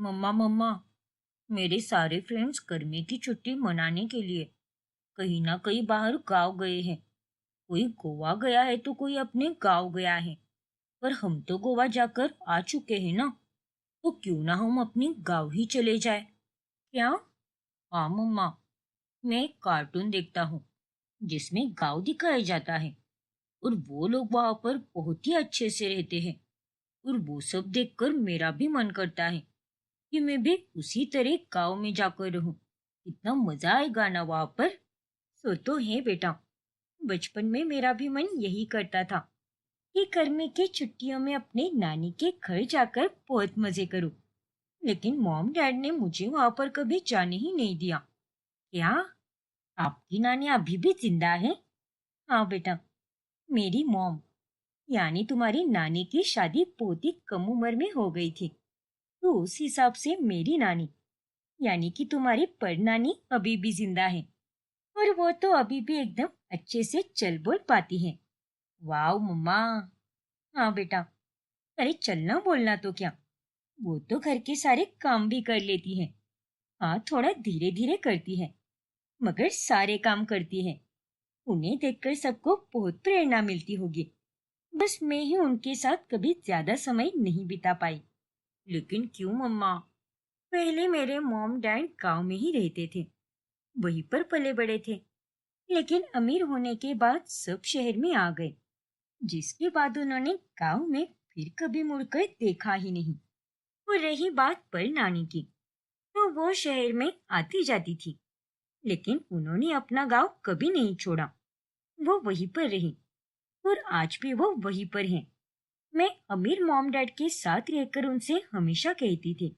मम्मा मम्मा, मेरे सारे फ्रेंड्स गर्मी की छुट्टी मनाने के लिए कहीं ना कहीं बाहर गांव गए हैं। कोई गोवा गया है तो कोई अपने गांव गया है। पर हम तो गोवा जाकर आ चुके हैं ना, तो क्यों ना हम अपने गांव ही चले जाए। क्या? हाँ मम्मा, मैं एक कार्टून देखता हूँ जिसमें गांव दिखाया जाता है और वो लोग वहां पर बहुत ही अच्छे से रहते हैं। और वो सब देखकर मेरा भी मन करता है कि मैं भी उसी तरह गांव में जाकर रहूं। कितना मजा आएगा ना वहां पर। सो तो है बेटा, बचपन में मेरा भी मन यही करता था कि गर्मी की छुट्टियों में अपने नानी के घर जाकर बहुत मजे करूं। लेकिन मॉम डैड ने मुझे वहां पर कभी जाने ही नहीं दिया। क्या? आपकी नानी अभी भी जिंदा है? हाँ बेटा, मेरी मॉम यानी तुम्हारी नानी की शादी बहुत ही कम उम्र में हो गई थी। तो उस हिसाब से मेरी नानी यानी कि तुम्हारी परनानी अभी भी जिंदा है। और वो तो अभी भी एकदम अच्छे से चल बोल पाती है। वाह मम्मा। हाँ बेटा, अरे चलना बोलना तो क्या, वो तो घर के सारे काम भी कर लेती है। हाँ, थोड़ा धीरे धीरे करती है मगर सारे काम करती है। उन्हें देखकर सबको बहुत प्रेरणा मिलती होगी। बस मैं ही उनके साथ कभी ज्यादा समय नहीं बिता पाई। लेकिन क्यों मम्मा, पहले मेरे मॉम डैड गांव में ही रहते थे, वहीं पर पले बड़े थे। लेकिन अमीर होने के बाद सब शहर में आ गए, जिसके बाद उन्होंने गांव में फिर कभी मुड़कर देखा ही नहीं। और रही बात पर नानी की, तो वो शहर में आती जाती थी, लेकिन उन्होंने अपना गांव कभी नहीं छोड़ा। वो वहीं पर रही और आज भी वो वहीं पर हैं। मैं अमीर मॉम डैड के साथ रहकर उनसे हमेशा कहती थी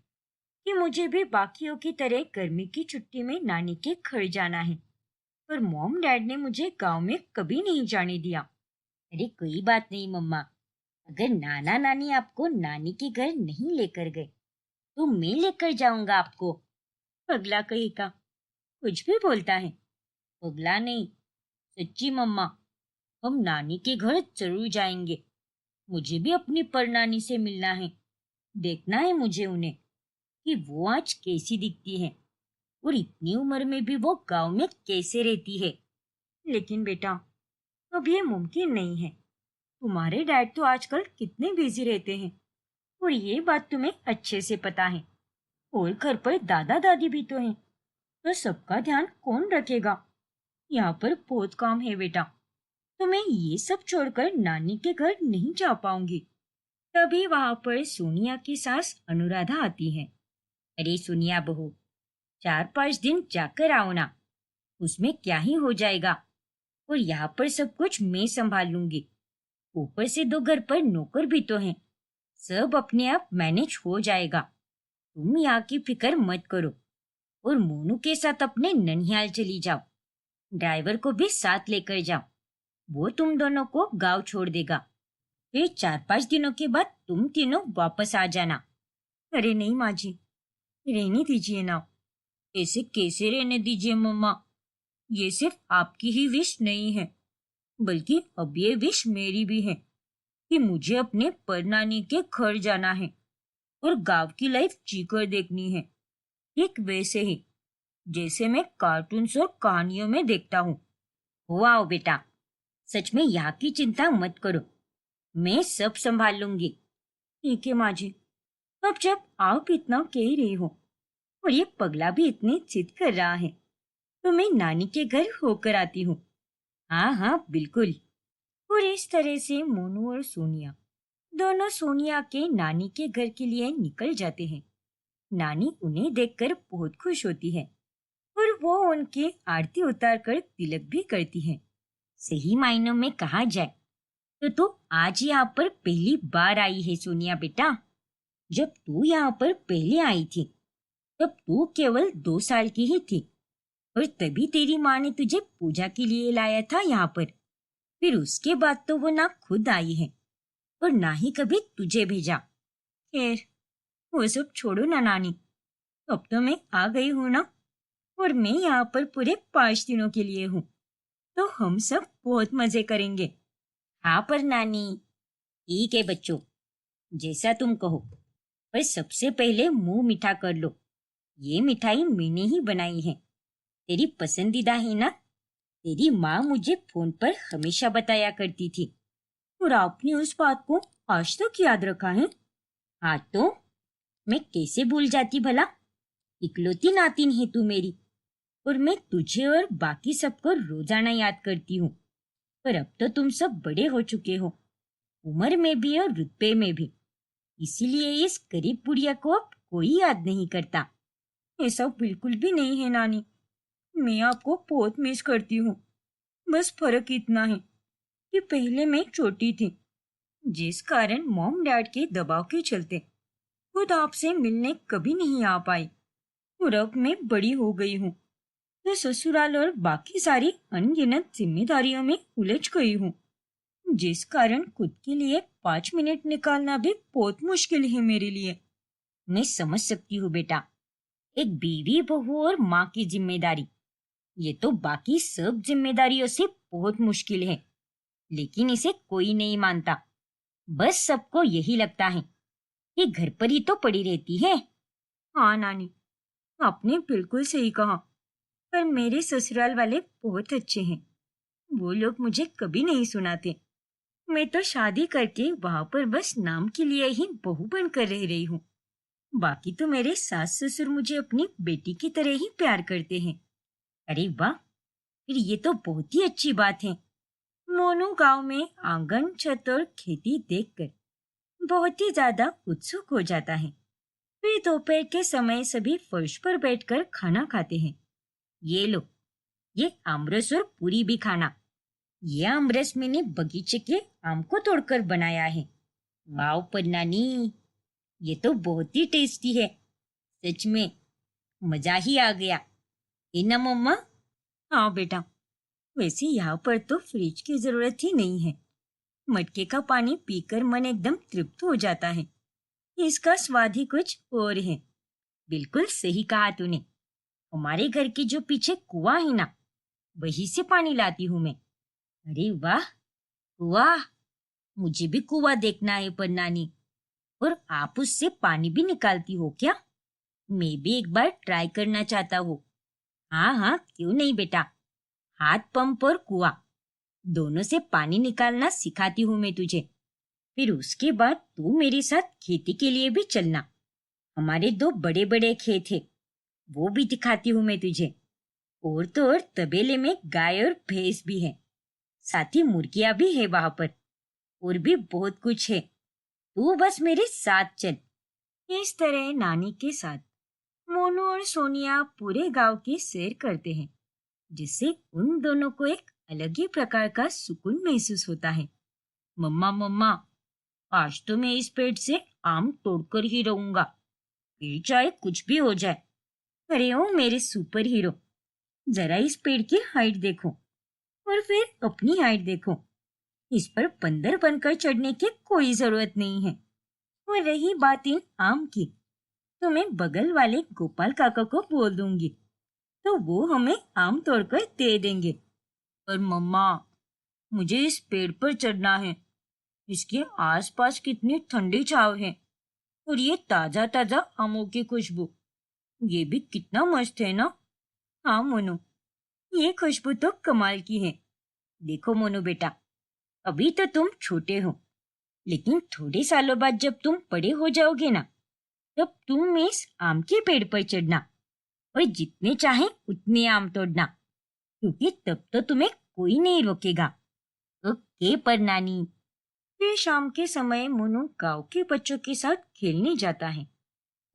कि मुझे भी बाकियों की तरह गर्मी की छुट्टी में नानी के घर जाना है। पर मॉम डैड ने मुझे गांव में कभी नहीं जाने दिया। अरे कोई बात नहीं मम्मा, अगर नाना नानी आपको नानी के घर नहीं लेकर गए तो मैं लेकर जाऊंगा आपको। पगला कहेगा, कुछ भी बोलता है। पगला नहीं, सच्ची मम्मा, हम नानी के घर जरूर जाएंगे। मुझे भी अपनी परनानी से मिलना है। देखना है मुझे उन्हें कि वो आज कैसी दिखती है और इतनी उम्र में भी वो गांव में कैसे रहती है। लेकिन बेटा, अब ये मुमकिन नहीं है। तुम्हारे डैड तो आजकल कितने बिजी रहते हैं और ये बात तुम्हें अच्छे से पता है। और घर पर दादा दादी भी तो हैं, तो सबका ध्यान कौन रखेगा? यहाँ पर बहुत काम है बेटा, तो मैं ये सब छोड़कर नानी के घर नहीं जा पाऊंगी। तभी वहां पर सोनिया की सास अनुराधा आती है। अरे सोनिया बहू, 4-5 दिन जाकर आओ ना, उसमें क्या ही हो जाएगा। और यहाँ पर सब कुछ मैं संभाल लूंगी। ऊपर से 2 घर पर नौकर भी तो हैं, सब अपने आप मैनेज हो जाएगा। तुम यहाँ की फिक्र मत करो और मोनू के साथ अपने ननिहाल चली जाओ। ड्राइवर को भी साथ लेकर जाओ, वो तुम दोनों को गांव छोड़ देगा। फिर 4-5 दिनों के बाद तुम तीनों वापस आ जाना। अरे नहीं माँ जी, रहने दीजिए ना। ऐसे कैसे रहने दीजिए मम्मा, ये सिर्फ आपकी ही विश नहीं है, बल्कि अब ये विश मेरी भी है कि मुझे अपने परनानी के घर जाना है और गांव की लाइफ जीकर देखनी है, ठीक वैसे ही जैसे मैं कार्टून्स और कहानियों में देखता हूँ। वाह बेटा, सच में यहाँ की चिंता मत करो, मैं सब संभाल लूंगी। ठीक है माँ जी, अब जब आप इतना कह रही हो और ये पगला भी इतनी जिद कर रहा है, तो मैं नानी के घर होकर आती हूँ। हाँ हाँ बिल्कुल। और इस तरह से मोनू और सोनिया दोनों सोनिया के नानी के घर के लिए निकल जाते हैं। नानी उन्हें देखकर बहुत खुश होती है और वो उनकी आरती उतारकर तिलक भी करती है। सही मायनों में कहा जाए तो तू आज यहाँ पर पहली बार आई है सोनिया बेटा। जब तू यहाँ पर पहले आई थी तब तू केवल 2 साल की ही थी और तभी तेरी माँ ने तुझे पूजा के लिए लाया था यहाँ पर। फिर उसके बाद तो वो ना खुद आई है और ना ही कभी तुझे भेजा। खैर, वो सब छोड़ो ना नानी, अब तो मैं आ गई हूँ ना, और मैं यहाँ पर पूरे 5 दिनों के लिए हूँ, तो हम सब बहुत मजे करेंगे। हाँ पर नानी। ठीक है बच्चों, जैसा तुम कहो। पर सबसे पहले मुंह मीठा कर लो। ये मिठाई मैंने ही बनाई है, तेरी पसंदीदा है ना? तेरी माँ मुझे फोन पर हमेशा बताया करती थी, और आपने उस बात को आज तक याद रखा है। हाँ तो मैं कैसे भूल जाती भला? इकलौती नातिन है तू मेरी, और मैं तुझे और बाकी सबको रोजाना याद करती हूँ। पर अब तो तुम सब बड़े हो चुके हो, उम्र में भी और रुतबे में भी, इसीलिए इस गरीब बुढ़िया को अब कोई याद नहीं करता। ऐसा बिल्कुल भी नहीं है नानी, मैं आपको बहुत मिस करती हूँ। बस फर्क इतना है कि पहले मैं छोटी थी, जिस कारण मॉम डैड के दबाव के चलते खुद आपसे मिलने कभी नहीं आ पाई, और अब मैं बड़ी हो गई हूँ तो ससुराल और बाकी सारी अनगिनत जिम्मेदारियों में उलझ गई हूँ, जिस कारण खुद के लिए 5 मिनट निकालना भी बहुत मुश्किल है मेरे लिए। मैं समझ सकती हूँ बेटा, एक बीवी बहू और माँ की जिम्मेदारी, ये तो बाकी सब जिम्मेदारियों से बहुत मुश्किल है, लेकिन इसे कोई नहीं मानता। बस सबको यही लगता है कि घर पर ही तो पड़ी रहती है। हाँ नानी, आपने बिल्कुल सही कहा, पर मेरे ससुराल वाले बहुत अच्छे हैं। वो लोग मुझे कभी नहीं सुनाते। मैं तो शादी करके वहां पर बस नाम के लिए ही बहू बनकर रह रही हूँ। बाकी तो मेरे सास ससुर मुझे अपनी बेटी की तरह ही प्यार करते हैं। अरे वाह, फिर ये तो बहुत ही अच्छी बात है। मोनू गांव में आंगन छत और खेती देखकर बहुत ही ज्यादा उत्सुक हो जाता है। फिर दोपहर के समय सभी फर्श पर बैठकर खाना खाते हैं। ये लो, ये आमरस और पूरी भी खाना। ये आमरस मैंने बगीचे के आम को तोड़कर बनाया है। वाओ पर नानी, ये तो बहुत ही टेस्टी है। सच में मजा ही आ गया, है ना मम्मा? हाँ बेटा, वैसे यहाँ पर तो फ्रिज की जरूरत ही नहीं है। मटके का पानी पीकर मन एकदम तृप्त हो जाता है। इसका स्वाद ही कुछ और है। बिल्कुल सही कहा तूने। हमारे घर के जो पीछे कुआं है ना, वहीं से पानी लाती हूँ मैं। अरे वाह, वाह, मुझे भी कुआं देखना है पर नानी। और आप उससे पानी भी निकालती हो क्या? मैं भी एक बार ट्राई करना चाहता हूँ। हाँ हाँ, क्यों नहीं बेटा। हाथ पंप और कुआं दोनों से पानी निकालना सिखाती हूँ मैं तुझे। फिर उसके बाद तू मेरे साथ खेती के लिए भी चलना। हमारे 2 बड़े बड़े खेत हैं, वो भी दिखाती हूँ मैं तुझे। और तो और तबेले में गाय और भैंस भी है, साथ ही मुर्गियां भी है वहां पर, और भी बहुत कुछ है। तू बस मेरे साथ चल। इस तरह नानी के साथ मोनू और सोनिया पूरे गांव की सैर करते हैं, जिससे उन दोनों को एक अलग ही प्रकार का सुकून महसूस होता है। मम्मा मम्मा, आज तो मैं इस पेड़ से आम तोड़कर ही रहूंगा, फिर चाहे कुछ भी हो जाए। अरे ओ मेरे सुपर हीरो, जरा इस पेड़ की हाइट देखो, और फिर अपनी हाइट देखो। इस पर बंदर बनकर चढ़ने की कोई जरूरत नहीं है। और रही बात इन आम की, तो मैं बगल वाले गोपाल काका को बोल दूंगी, तो वो हमें आम तोड़कर दे देंगे। पर मम्मा, मुझे इस पेड़ पर चढ़ना है। इसके आसपास कितनी ठंडी छांव है, और ये ताजा ताजा आमों की खुशबू, ये भी कितना मस्त है ना। हाँ मोनू, ये खुशबू तो कमाल की है। देखो मोनू बेटा, अभी तो तुम छोटे हो, लेकिन थोड़े सालों बाद जब तुम बड़े हो जाओगे ना, तब तुम इस आम के पेड़ पर चढ़ना और जितने चाहे उतने आम तोड़ना, क्योंकि तब तो तुम्हें कोई नहीं रोकेगा। ओके पर नानी। फिर शाम के समय मोनू गांव के बच्चों के साथ खेलने जाता है,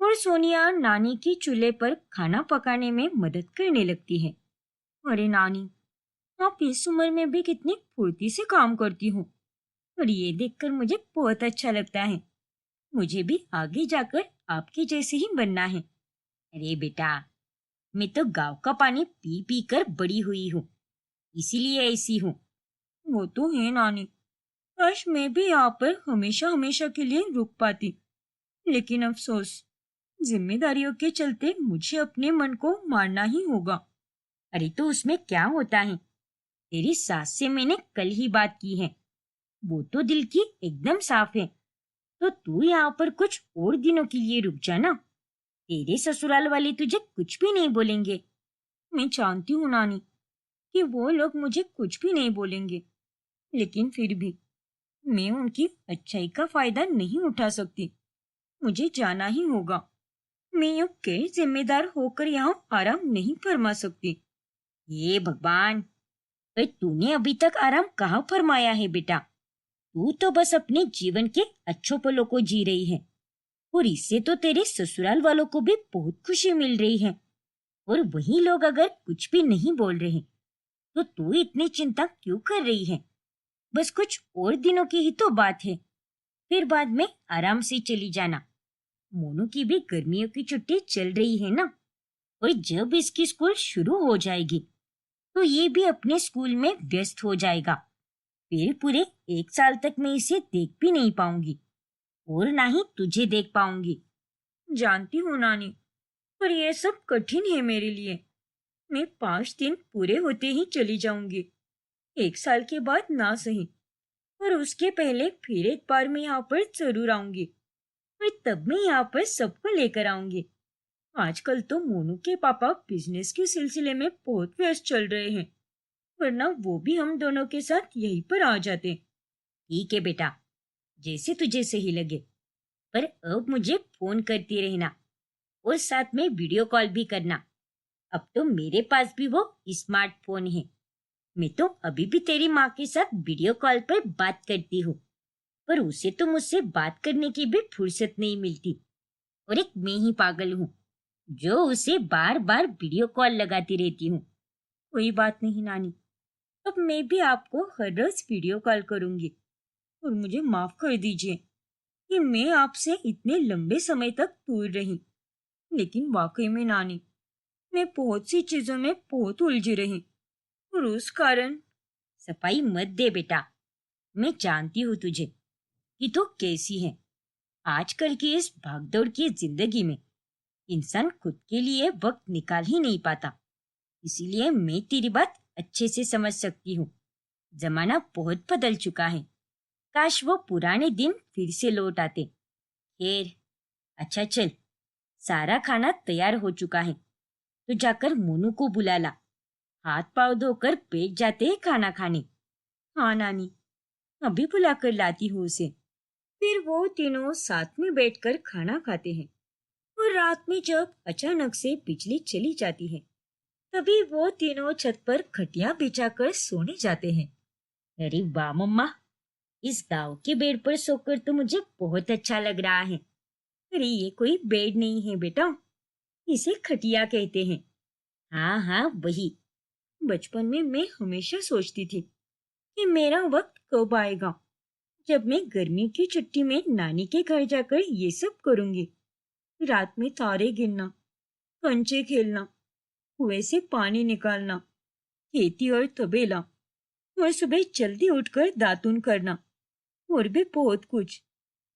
और सोनिया नानी की चूल्हे पर खाना पकाने में मदद करने लगती है। अरे नानी, आप इस उम्र में भी कितनी फुर्ती से काम करती हो, और ये देखकर मुझे बहुत अच्छा लगता है। मुझे भी आगे जाकर आपके जैसे ही बनना है। अरे बेटा, मैं तो गांव का पानी पी पी कर बड़ी हुई हूँ, इसीलिए ऐसी हूँ। वो तो है नानी, काश मैं भी यहाँ पर हमेशा हमेशा के लिए रुक पाती, लेकिन अफसोस, जिम्मेदारियों के चलते मुझे अपने मन को मारना ही होगा। अरे तो उसमें क्या होता है, तेरी सास से मैंने कल ही बात की है, वो तो दिल की एकदम साफ है। तो तू यहाँ पर कुछ और दिनों के लिए रुक जाना। तेरे ससुराल वाले तुझे कुछ भी नहीं बोलेंगे। मैं जानती हूँ नानी कि वो लोग मुझे कुछ भी नहीं बोलेंगे, लेकिन फिर भी मैं उनकी अच्छाई का फायदा नहीं उठा सकती। मुझे जाना ही होगा। मैं यूं गैर जिम्मेदार होकर यहाँ आराम नहीं फरमा सकती। ये भगवान, पर तूने अभी तक आराम कहाँ फरमाया है बेटा? तू तो बस अपने जीवन के अच्छों पलों को जी रही है, और इससे तो तेरे ससुराल वालों को भी बहुत खुशी मिल रही है। और वही लोग अगर कुछ भी नहीं बोल रहे, तो तू इतनी चिंता क्यों कर रही है? बस कुछ और दिनों की ही तो बात है, फिर बाद में आराम से चली जाना। मोनू की भी गर्मियों की छुट्टी चल रही है ना, और जब इसकी स्कूल शुरू हो जाएगी तो ये भी अपने स्कूल में व्यस्त हो जाएगा। फिर पूरे 1 साल तक मैं इसे देख भी नहीं पाऊंगी, और ना ही तुझे देख पाऊंगी। जानती हूँ नानी, पर यह सब कठिन है मेरे लिए। मैं 5 दिन पूरे होते ही चली जाऊंगी। 1 साल के बाद ना सही, पर उसके पहले फिर एक बार मैं यहाँ पर जरूर आऊंगी, और तब मैं यहाँ पर सबको लेकर आऊंगी। आजकल तो मोनू के पापा बिजनेस के सिलसिले में बहुत व्यस्त चल रहे हैं, वरना वो भी हम दोनों के साथ यहीं पर आ जाते। ठीक है बेटा, जैसे तुझे सही लगे, पर अब मुझे फोन करती रहना, और साथ में वीडियो कॉल भी करना। अब तो मेरे पास भी वो स्मार्टफोन है। मैं तो अभी भी तेरी माँ के साथ वीडियो कॉल पर बात करती हूँ, पर उसे तो मुझसे बात करने की भी फुर्सत नहीं मिलती। और एक मैं ही पागल हूँ जो उसे बार बार वीडियो कॉल लगाती रहती हूँ। कोई बात नहीं नानी, अब मैं भी आपको हर रोज वीडियो कॉल करूंगी। और मुझे माफ कर दीजिए कि मैं आपसे इतने लंबे समय तक दूर रही, लेकिन वाकई में नानी, मैं बहुत सी चीजों में बहुत उलझी रही, और उस कारण। सफाई मत दे बेटा, मैं जानती हूँ तुझे कि तू कैसी है। आजकल की इस भागदौड़ की जिंदगी में इंसान खुद के लिए वक्त निकाल ही नहीं पाता। इसीलिए मैं तेरी बात अच्छे से समझ सकती हूँ। जमाना बहुत बदल चुका है। काश वो पुराने दिन फिर से लौट आते। खैर, अच्छा चल, सारा खाना तैयार हो चुका है, तो जाकर मोनू को बुला ला। हाथ पांव धोकर बैठ जाते हैं खाना खाने। हाँ नानी, अभी बुला कर लाती हूँ उसे। फिर वो तीनों साथ में बैठकर खाना खाते हैं, और रात में जब अचानक से बिजली चली जाती है, तभी वो तीनों छत पर खटिया बिछाकर सोने जाते हैं। अरे वाह मम्मा, इस गांव के बेड पर सोकर तो मुझे बहुत अच्छा लग रहा है। अरे ये कोई बेड नहीं है बेटा, इसे खटिया कहते हैं। हाँ हाँ वही। बचपन में मैं हमेशा सोचती थी कि मेरा वक्त कब आएगा जब मैं गर्मी की छुट्टी में नानी के घर जाकर ये सब करूंगी। रात में तारे गिनना, कंचे खेलना, कुएं से पानी निकालना, खेती और तबेला, और सुबह जल्दी उठकर दातुन करना, और भी बहुत कुछ।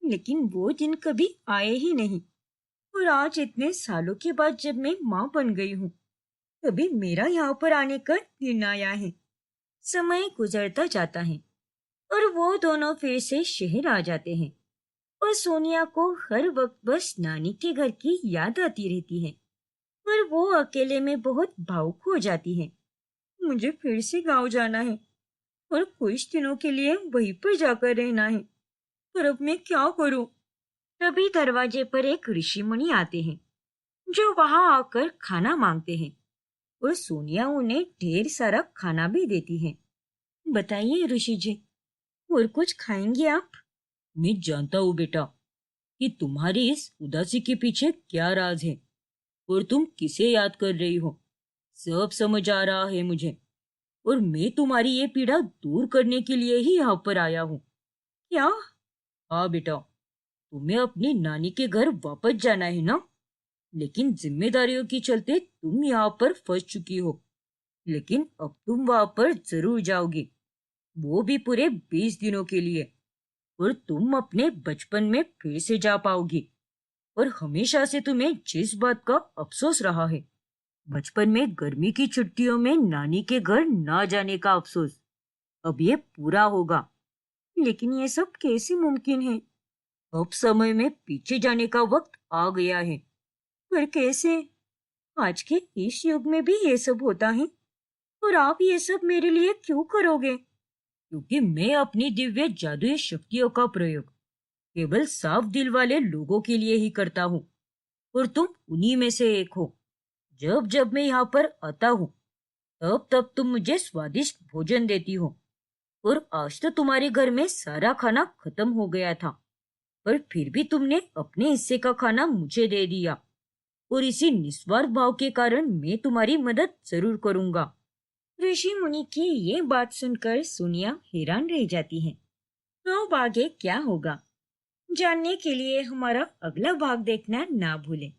लेकिन वो दिन कभी आए ही नहीं। और आज इतने सालों के बाद जब मैं माँ बन गई हूँ, तभी मेरा यहाँ पर आने का दिन आया है। समय गुजरता जाता है, और वो दोनों फिर से शहर आ जाते हैं, और सोनिया को हर वक्त बस नानी के घर की याद आती रहती है, और वो अकेले में बहुत भावुक हो जाती है। मुझे फिर से गांव जाना है, और कुछ दिनों के लिए वहीं पर जाकर रहना है, पर अब मैं क्या करूं? तभी दरवाजे पर एक ऋषि मुनि आते हैं, जो वहां आकर खाना मांगते हैं, और सोनिया उन्हें ढेर सारा खाना भी देती है। बताइए ऋषि जी, और कुछ खाएंगे आप? मैं जानता हूँ बेटा कि तुम्हारी इस उदासी के पीछे क्या राज है, और तुम किसे याद कर रही हो। सब समझ आ रहा है मुझे, और मैं तुम्हारी ये पीड़ा दूर करने के लिए ही यहाँ पर आया हूँ। क्या? हाँ बेटा, तुम्हें अपनी नानी के घर वापस जाना है ना, लेकिन जिम्मेदारियों के चलते तुम यहाँ पर फंस चुकी हो। लेकिन अब तुम वहां पर जरूर जाओगी, वो भी पूरे 20 दिनों के लिए, और तुम अपने बचपन में फिर से जा पाओगी। और हमेशा से तुम्हें जिस बात का अफसोस रहा है, बचपन में गर्मी की छुट्टियों में नानी के घर ना जाने का अफसोस, अब ये पूरा होगा। लेकिन ये सब कैसे मुमकिन है? अब समय में पीछे जाने का वक्त आ गया है। पर कैसे? आज के इस युग में भी ये सब होता है और आप ये सब मेरे लिए क्यों करोगे? क्योंकि मैं अपनी दिव्य जादुई शक्तियों का प्रयोग केवल साफ दिल वाले लोगों के लिए ही करता हूँ और तुम उन्हीं में से एक हो। जब जब मैं यहाँ पर आता हूँ तब तब तुम मुझे स्वादिष्ट भोजन देती हो और आज तो तुम्हारे घर में सारा खाना खत्म हो गया था, पर फिर भी तुमने अपने हिस्से का खाना मुझे दे दिया और इसी निस्वार्थ भाव के कारण मैं तुम्हारी मदद जरूर करूंगा। ऋषि मुनि की ये बात सुनकर सोनिया हैरान रह जाती है। अब आगे क्या होगा जानने के लिए हमारा अगला भाग देखना ना भूलें।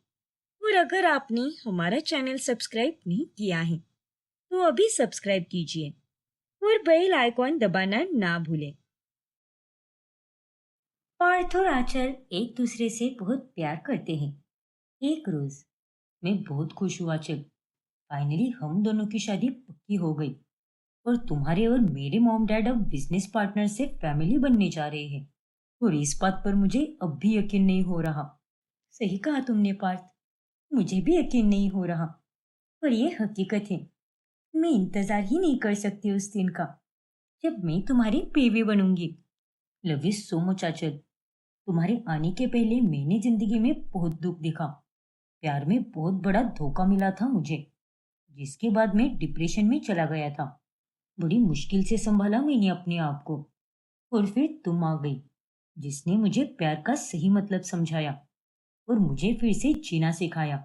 और अगर आपने हमारा चैनल सब्सक्राइब नहीं किया है तो अभी सब्सक्राइब कीजिए और बेल आइकॉन दबाना ना भूलें। पार्थ और आंचल एक दूसरे से बहुत प्यार करते हैं। एक रोज मैं बहुत खुश हुआ आंचल, फाइनली हम दोनों की शादी पक्की हो गई और तुम्हारे और मेरे मॉम डैड अब बिजनेस पार्टनर से फैमिली बनने जा रहे हैं। और इस बात पर मुझे अब भी यकीन नहीं हो रहा। सही कहा तुमने पार्थ, मुझे भी यकीन नहीं हो रहा, पर यह हकीकत है। मैं इंतजार ही नहीं कर सकती उस दिन का जब मैं तुम्हारी बीवी बनूंगी। लव यू सो मच आंचल। तुम्हारे आने के पहले मैंने जिंदगी में बहुत दुख देखा। प्यार में बहुत बड़ा धोखा मिला था मुझे, जिसके बाद मैं डिप्रेशन में चला गया था। बड़ी मुश्किल से संभाला मैंने अपने आप को और फिर तुम आ गई, जिसने मुझे प्यार का सही मतलब समझाया और मुझे फिर से जीना सिखाया।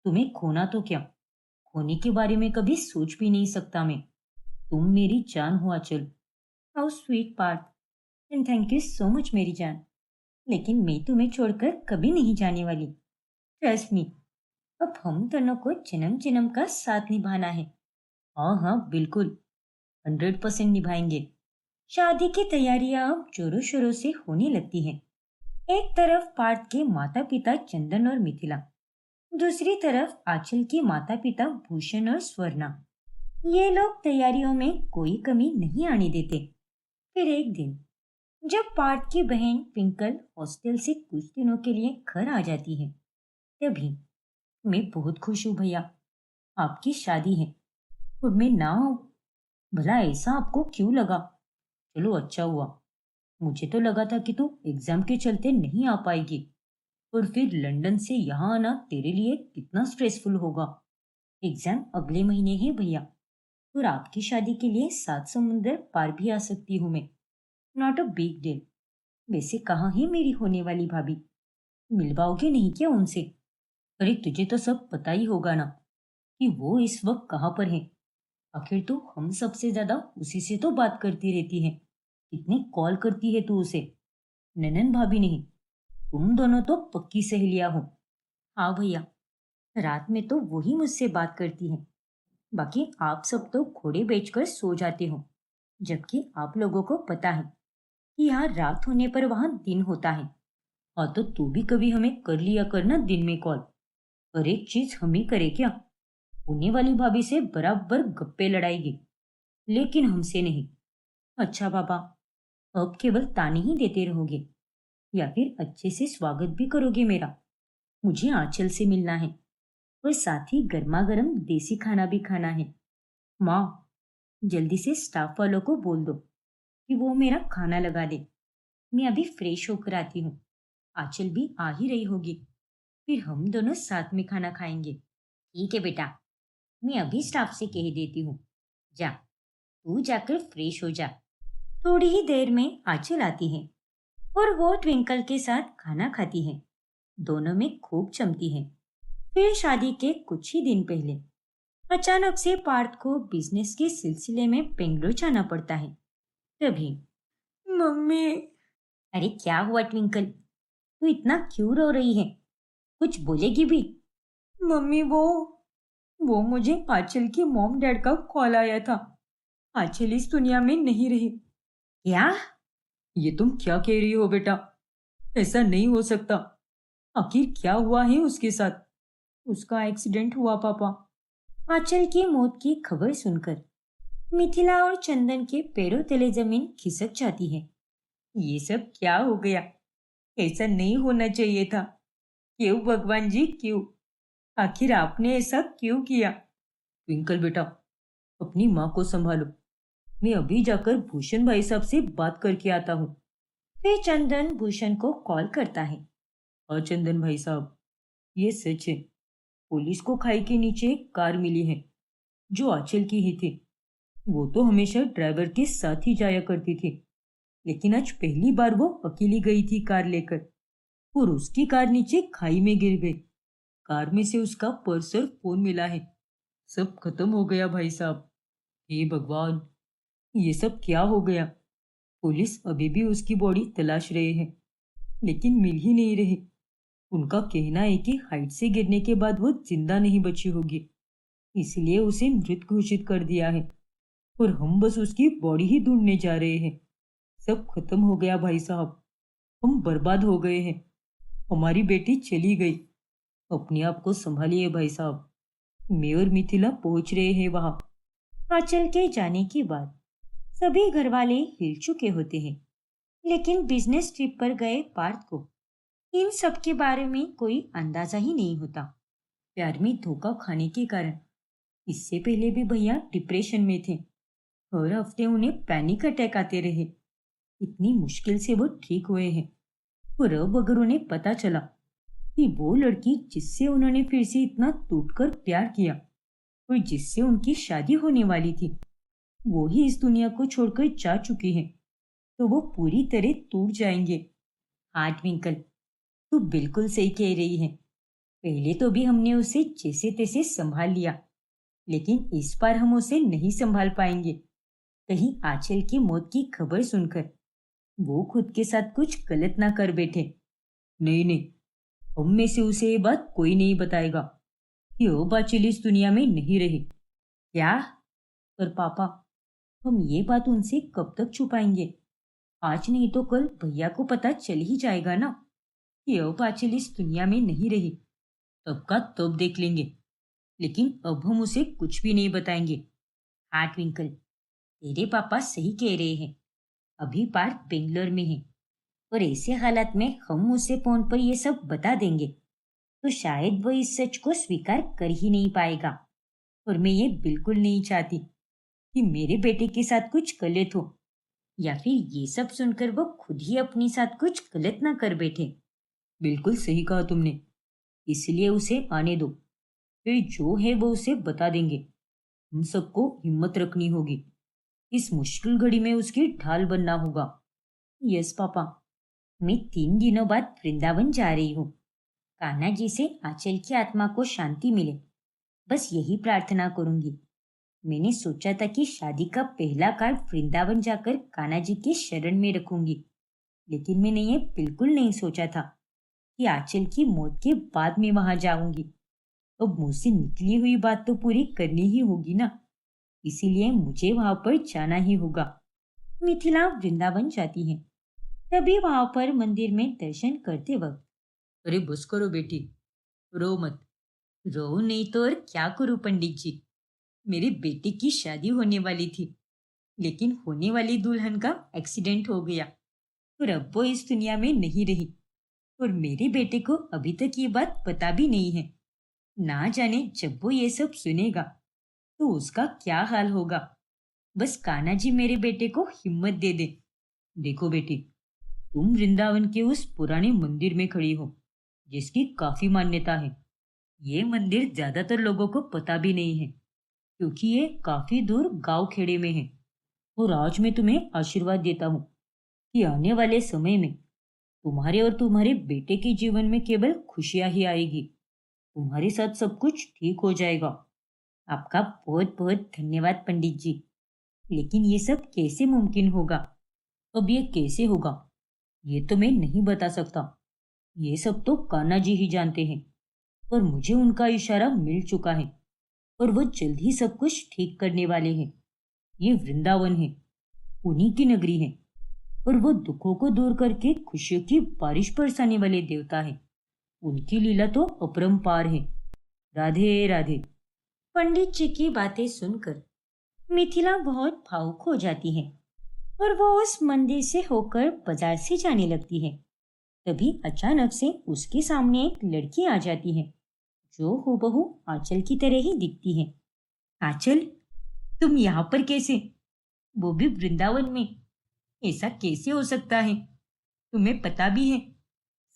तुम्हें खोना तो क्या, खोने के बारे में कभी सोच भी नहीं सकता मैं। तुम मेरी जान हो Aanchal. How sweet Parth, and thank you so much मेरी जान। लेकिन मैं तुम्हें छोड़कर कभी नहीं जाने वाली। Trust me. अब हम दोनों को जन्म जन्म का साथ निभाना है। हाँ हाँ बिल्कुल, 100% निभाएंगे। शादी की तैयारियां अब जोरों शोरों से होने लगती हैं। एक तरफ पार्थ के माता पिता चंदन और मिथिला, दूसरी तरफ आंचल के माता पिता भूषण और स्वर्णा। ये लोग तैयारियों में कोई कमी नहीं आने देते। फिर एक दिन जब पार्थ की बहन पिंकल हॉस्टल से कुछ दिनों के लिए घर आ जाती है, तभी मैं बहुत खुश हूँ भैया, आपकी शादी है और मैं ना आऊं। भला ऐसा आपको क्यों लगा? चलो अच्छा हुआ। मुझे तो लगा था कि तू एग्जाम के चलते नहीं आ पाएगी और फिर लंदन से यहाँ आना तेरे लिए कितना स्ट्रेसफुल होगा। एग्जाम अगले महीने है भैया और आपकी शादी के लिए 7 समुंदर पार भी आ सकती हूँ मैं। Not a big deal. वैसे कहाँ है मेरी होने वाली भाभी? मिलवाओगे नहीं क्या उनसे? अरे तुझे तो सब पता ही होगा ना कि वो इस वक्त कहाँ पर है। आखिर तो हम सबसे ज्यादा उसी से तो बात करती रहती है। कितनी कॉल करती है तू उसे? ननन भाभी नहीं, तुम दोनों तो पक्की सहेलियां हो। हाँ भैया, रात में तो वही मुझसे बात करती है। बाकी आप सब तो घोड़े बेचकर सो जाते हो, जबकि आप लोगों को पता है कि यहाँ रात होने पर वहां दिन होता है। हाँ तो तू भी कभी हमें कर लिया करना दिन में कॉल। और एक चीज हम ही करे क्या, होने वाली भाभी से बराबर गप्पे लड़ाएगी, लेकिन हमसे नहीं। अच्छा बाबा, अब केवल ताने ही देते रहोगे या फिर अच्छे से स्वागत भी करोगे मेरा? मुझे आंचल से मिलना है और साथ ही गर्मा गर्म देसी खाना भी खाना है। माँ, जल्दी से स्टाफ वालों को बोल दो कि वो मेरा खाना लगा दे। मैं अभी फ्रेश होकर आती हूँ। आंचल भी आ ही रही होगी, फिर हम दोनों साथ में खाना खाएंगे। ठीक है बेटा, मैं अभी स्टाफ से कह देती हूँ। जा, तू जाकर फ्रेश हो जा। थोड़ी ही देर में आंचल आती है और वो ट्विंकल के साथ खाना खाती है। दोनों में खूब जमती है। फिर शादी के कुछ ही दिन पहले अचानक से पार्थ को बिजनेस के सिलसिले में बेंगलोर जाना पड़ता है। तभी मम्मी। अरे क्या हुआ ट्विंकल, तू इतना क्यों रो रही है? कुछ बोलेगी भी? मम्मी वो मुझे आंचल की मॉम डैड का कॉल आया था। आंचल इस दुनिया में नहीं रही। क्या? ये तुम क्या कह रही हो बेटा? ऐसा नहीं हो सकता। आखिर क्या हुआ है उसके साथ? उसका एक्सीडेंट हुआ पापा। आंचल की मौत की खबर सुनकर मिथिला और चंदन के पैरों तले जमीन खिसक जाती है। ये सब क्या हो गया? ऐसा नहीं होना चाहिए था। क्यों भगवान जी, क्यों? आखिर आपने ऐसा क्यों किया? ट्विंकल बेटा, अपनी माँ को संभालो। मैं अभी जाकर भूषण भाई साहब से बात करके आता हूँ। फिर चंदन भूषण को कॉल करता है। और चंदन भाई साहब, ये सच है, पुलिस को खाई के नीचे एक कार मिली है जो आंचल की ही थी। वो तो हमेशा ड्राइवर के साथ ही जाया करती थी, लेकिन आज पहली बार वो अकेली गई थी कार लेकर, और उसकी कार नीचे खाई में गिर गई। कार में से उसका पर्स और फोन मिला है। सब खत्म हो गया भाई साहब। हे भगवान, ये सब क्या हो गया? पुलिस अभी भी उसकी बॉडी तलाश रहे हैं, लेकिन मिल ही नहीं रही। उनका कहना है कि हाइट से गिरने के बाद वो जिंदा नहीं बची होगी, इसलिए उसे मृत घोषित कर दिया है, और हम बस उसकी बॉडी ही ढूंढने जा रहे हैं। सब खत्म हो गया भाई साहब, हम बर्बाद हो गए हैं। हमारी बेटी चली गई। अपने आप को संभालिए भाई साहब, मैं और मिथिला पहुंच रहे हैं वहां। आंचल के जाने के बाद सभी घर वाले हिल चुके होते हैं, लेकिन बिजनेस ट्रिप पर गए पार्थ को इन सब के बारे में कोई अंदाजा ही नहीं होता। प्यार में धोखा खाने के कारण इससे पहले भी भैया डिप्रेशन में थे। हर हफ्ते उन्हें पैनिक अटैक आते रहे। इतनी मुश्किल से वो ठीक हुए हैं, और अब अगर उन्हें पता चला कि वो लड़की जिससे उन्होंने फिर से इतना टूटकर प्यार किया और जिससे उनकी शादी होने वाली थी, वो ही इस दुनिया को छोड़कर जा चुकी है, तो वो पूरी तरह टूट जाएंगे। हाँ ट्विंकल, तू बिल्कुल सही कह रही है। पहले तो भी हमने उसे जैसे तैसे संभाल लिया, लेकिन इस बार हम उसे नहीं संभाल पाएंगे। कहीं आंचल की मौत की खबर सुनकर वो खुद के साथ कुछ गलत ना कर बैठे। नहीं नहीं, हम में से उसे ये बात कोई नहीं बताएगा कि वो आंचल इस दुनिया में नहीं रही। क्या? पर पापा, हम ये बात उनसे कब तक छुपाएंगे? आज नहीं तो कल भैया को पता चल ही जाएगा ना कि अब आंचल इस दुनिया में नहीं रही। तब का तब देख लेंगे, लेकिन अब हम उसे कुछ भी नहीं बताएंगे। हाँ ट्विंकल, तेरे पापा सही कह रहे हैं। अभी पार्थ बेंगलोर में है, और ऐसे हालात में हम उसे फोन पर ये सब बता देंगे तो शायद वो इस सच को स्वीकार कर ही नहीं पाएगा। और मैं ये बिल्कुल नहीं चाहती कि मेरे बेटे के साथ कुछ गलत हो, या फिर ये सब सुनकर वो खुद ही अपने साथ कुछ गलत ना कर बैठे। बिल्कुल सही कहा तुमने, इसलिए उसे आने दो। फिर जो है वो उसे बता देंगे। हम सबको हिम्मत रखनी होगी। इस मुश्किल घड़ी में उसकी ढाल बनना होगा। यस पापा, मैं 3 दिनों बाद वृंदावन जा रही हूँ। कान्हा जी से आंचल की आत्मा को शांति मिले, बस यही प्रार्थना करूंगी। मैंने सोचा था कि शादी का पहला कार्ड वृंदावन जाकर कान्हा जी के शरण में रखूंगी, लेकिन मैंने ये बिल्कुल नहीं सोचा था कि आंचल की मौत के बाद मैं वहां जाऊंगी। अब मुझसे निकली हुई बात तो पूरी करनी ही होगी ना, इसीलिए मुझे वहां पर जाना ही होगा। मिथिला वृंदावन जाती है। तभी वहां पर मंदिर में दर्शन करते वक्त, अरे बस करो बेटी, रो मत। रो नहीं तो और क्या करूं पंडित जी? मेरे बेटे की शादी होने वाली थी, लेकिन होने वाली दुल्हन का एक्सीडेंट हो गया, और अब वो इस दुनिया में नहीं रही, और मेरे बेटे को अभी तक ये बात पता भी नहीं है। ना जाने जब वो ये सब सुनेगा तो उसका क्या हाल होगा। बस कान्हा जी मेरे बेटे को हिम्मत दे दे। देखो बेटी, तुम वृंदावन के उस पुराने मंदिर में खड़ी हो जिसकी काफी मान्यता है। ये मंदिर ज्यादातर लोगों को पता भी नहीं है, क्योंकि ये काफी दूर गांव खेड़े में है। और आज मैं तुम्हें आशीर्वाद देता हूँ कि आने वाले समय में तुम्हारे और तुम्हारे बेटे के जीवन में केवल खुशियां ही आएगी। तुम्हारे साथ सब कुछ ठीक हो जाएगा। आपका बहुत बहुत धन्यवाद पंडित जी। लेकिन ये सब कैसे मुमकिन होगा? अब ये कैसे होगा, ये तो मैं नहीं बता सकता। ये सब तो कान्हा जी ही जानते हैं, पर मुझे उनका इशारा मिल चुका है, और वो जल्द ही सब कुछ ठीक करने वाले हैं। ये वृंदावन है, उन्हीं की नगरी है, और वो दुखों को दूर करके खुशियों की बारिश बरसाने वाले देवता है। उनकी लीला तो अपरंपार है। राधे राधे। पंडित जी की बातें सुनकर मिथिला बहुत भावुक हो जाती है, और वो उस मंदिर से होकर बाजार से जाने लगती है। तभी अचानक से उसके सामने एक लड़की आ जाती है जो हूबहू आंचल की तरह ही दिखती है। आंचल, तुम यहाँ पर कैसे? वो भी वृंदावन में? ऐसा कैसे हो सकता है? तुम्हें पता भी है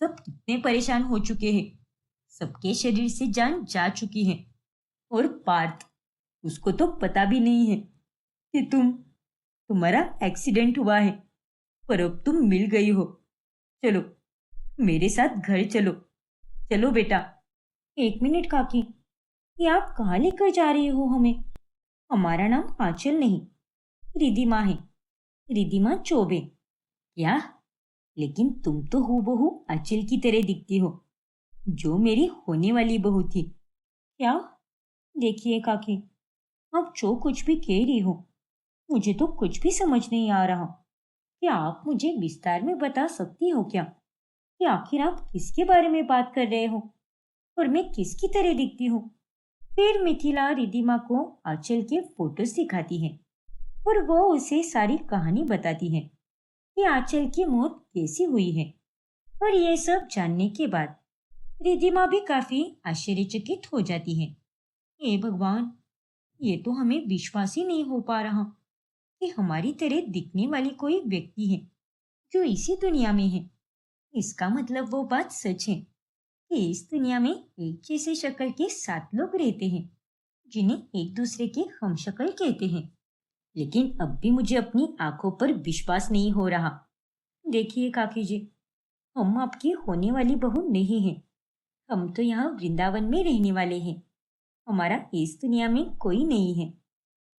सब कितने परेशान हो चुके हैं, सबके शरीर से जान जा चुकी है। और पार्थ, उसको तो पता भी नहीं है कि तुम्हारा एक्सीडेंट हुआ है, पर अब तुम मिल गई हो। चलो, मेरे साथ घर चलो। चलो बेटा। एक मिनट काकी, ये आप कहाँ लेकर जा रही हो हमें? हमारा नाम आंचल नहीं, रिधिमा है। रिधिमा चौबे। क्या? लेकिन तुम तो हूबहू आंचल की तरह दिखती हो, जो मेरी होने वाली बहू थी। क्या? देखिए काकी, आप जो कुछ भी कह रही हो, मुझे तो कुछ भी समझ नहीं आ रहा। क्या आप मुझे विस्तार में बता सकती हो क्या कि आखिर आप किसके बारे में बात कर रहे हो और मैं किसकी तरह दिखती हूँ? फिर मिथिला रिधिमा को आंचल के फोटोज दिखाती है और वो उसे सारी कहानी बताती है कि आंचल की मौत कैसी हुई है। और ये सब जानने के बाद रिधिमा भी काफी आश्चर्यचकित हो जाती है। हे भगवान, ये तो हमें विश्वास ही नहीं हो पा रहा कि हमारी तरह दिखने वाली कोई व्यक्ति है जो इसी दुनिया में है। इसका मतलब वो बात सच है कि इस दुनिया में एक जैसे शक्ल के 7 लोग रहते हैं जिन्हें एक दूसरे के हमशक्ल कहते हैं। लेकिन अब भी मुझे अपनी आंखों पर विश्वास नहीं हो रहा। देखिए काकी जी, हम आपकी होने वाली बहू नहीं हैं। हम तो यहाँ वृंदावन में रहने वाले हैं। हमारा इस दुनिया में कोई नहीं है।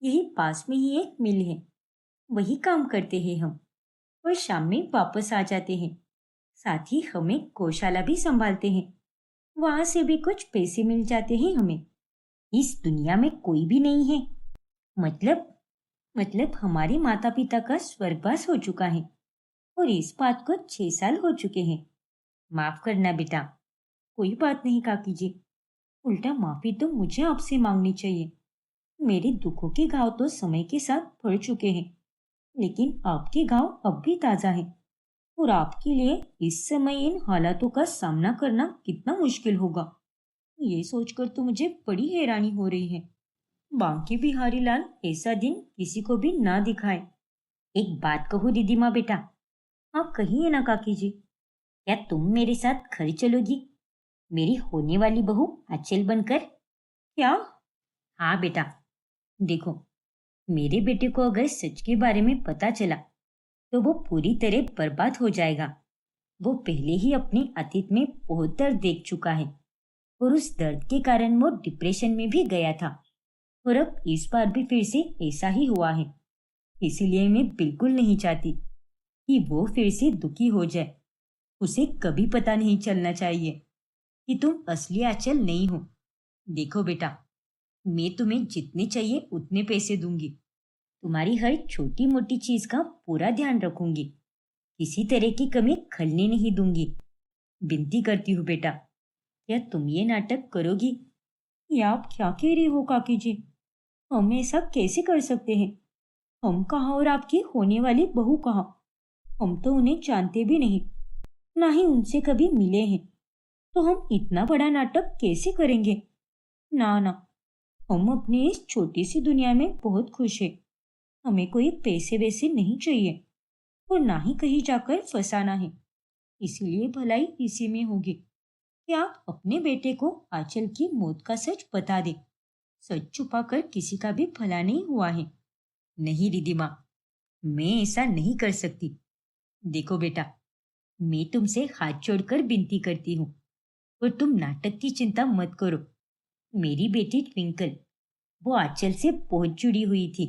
यही पास में ही एक मिल है, वही काम करते हैं हम, और शाम में वापस आ जाते हैं। साथ ही हमें गौशाला भी संभालते हैं, वहां से भी कुछ पैसे मिल जाते हैं हमें। इस दुनिया में कोई भी नहीं है। मतलब मतलब हमारे माता पिता का स्वर्गवास हो चुका है और इस बात को 6 साल हो चुके हैं। माफ करना बेटा। कोई बात नहीं काकी जी, उल्टा माफी तो मुझे आपसे मांगनी चाहिए। मेरे दुखों के घाव तो समय के साथ भर चुके हैं, लेकिन आपके घाव अब भी ताजा है और आपके लिए इस समय इन हालातों का सामना करना कितना मुश्किल होगा, ये सोचकर तो मुझे बड़ी हैरानी हो रही है। बांके बिहारी लाल ऐसा दिन किसी को भी ना दिखाए। एक बात कहूँ रिधिमा बेटा, आप कहिए ना काकी जी, क्या तुम मेरे साथ घर चलोगी, मेरी होने वाली बहू आंचल बनकर? क्या? हाँ बेटा। देखो, मेरे बेटे को अगर सच के बारे में पता चला तो वो पूरी तरह बर्बाद हो जाएगा। वो पहले ही अपने अतीत में बहुत दर्द देख चुका है और उस दर्द के कारण वो डिप्रेशन में भी गया था। और अब इस बार भी फिर से ऐसा ही हुआ है। इसीलिए मैं बिल्कुल नहीं चाहती कि वो फिर से दुखी हो जाए। उसे कभी पता नहीं चलना चाहिए कि तुम असली आंचल नहीं हो। देखो बेटा, मैं तुम्हें जितने चाहिए उतने पैसे दूंगी। तुम्हारी हर छोटी मोटी चीज का पूरा ध्यान रखूंगी। किसी तरह की कमी खलने नहीं दूंगी। विनती करती हूँ बेटा, क्या तुम ये नाटक करोगी? या आप क्या कह रही हो काकी जी? हम ऐसा कैसे कर सकते हैं? हम कहाँ और आपकी होने वाली बहू कहाँ? हम तो उन्हें जानते भी नहीं, ना ही उनसे कभी मिले हैं। तो हम इतना बड़ा नाटक कैसे करेंगे? ना ना, हम अपनी इस छोटी सी दुनिया में बहुत खुश हैं। हमें कोई पैसे वैसे नहीं चाहिए और ना ही कहीं जाकर फंसाना है। इसीलिए भलाई इसी में होगी कि आप अपने बेटे को आंचल की मौत का सच बता दें। सच छुपाकर किसी का भी भला नहीं हुआ है। नहीं रिधिमा, मैं ऐसा नहीं कर सकती। देखो बेटा, मैं तुमसे हाथ जोड़कर विनती करती हूँ और तुम नाटक की चिंता मत करो। मेरी बेटी ट्विंकल, वो आंचल से बहुत जुड़ी हुई थी,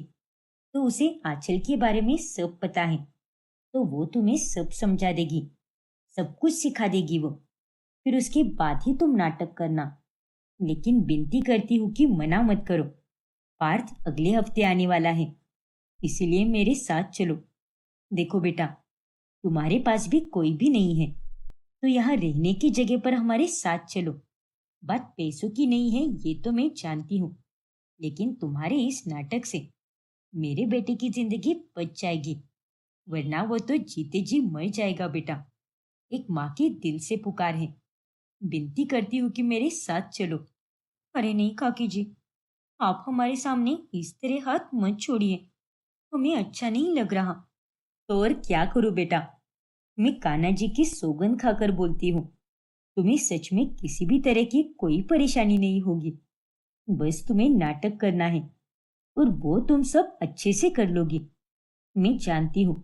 तो उसे आंचल के बारे में सब पता है। तो वो तुम्हें सब समझा देगी, सब कुछ सिखा देगी वो। फिर उसके बाद ही तुम नाटक करना। लेकिन विनती करती हूँ कि मना मत करो। पार्थ अगले हफ्ते आने वाला है, इसीलिए मेरे साथ चलो। देखो बेटा, तुम्हारे पास भी कोई भी नहीं है, तो यहाँ रहने की जगह पर हमारे साथ चलो। बात पैसों की नहीं है, ये तो मैं जानती हूँ, लेकिन तुम्हारे इस नाटक से मेरे बेटे की जिंदगी बच जाएगी, वरना वो तो जीते जी मर जाएगा बेटा। एक माँ की दिल से पुकार है। विनती करती हूँ कि मेरे साथ चलो। अरे नहीं काकी जी, आप हमारे सामने इस तरह हाथ मत छोड़िए, हमें अच्छा नहीं लग रहा। तो और क्या करूँ बेटा, मैं कान्हा जी की सौगंध खाकर बोलती हूँ, तुम्हें सच में किसी भी तरह की कोई परेशानी नहीं होगी। बस तुम्हें नाटक करना है और वो तुम सब अच्छे से कर लोगी। मैं जानती हूँ,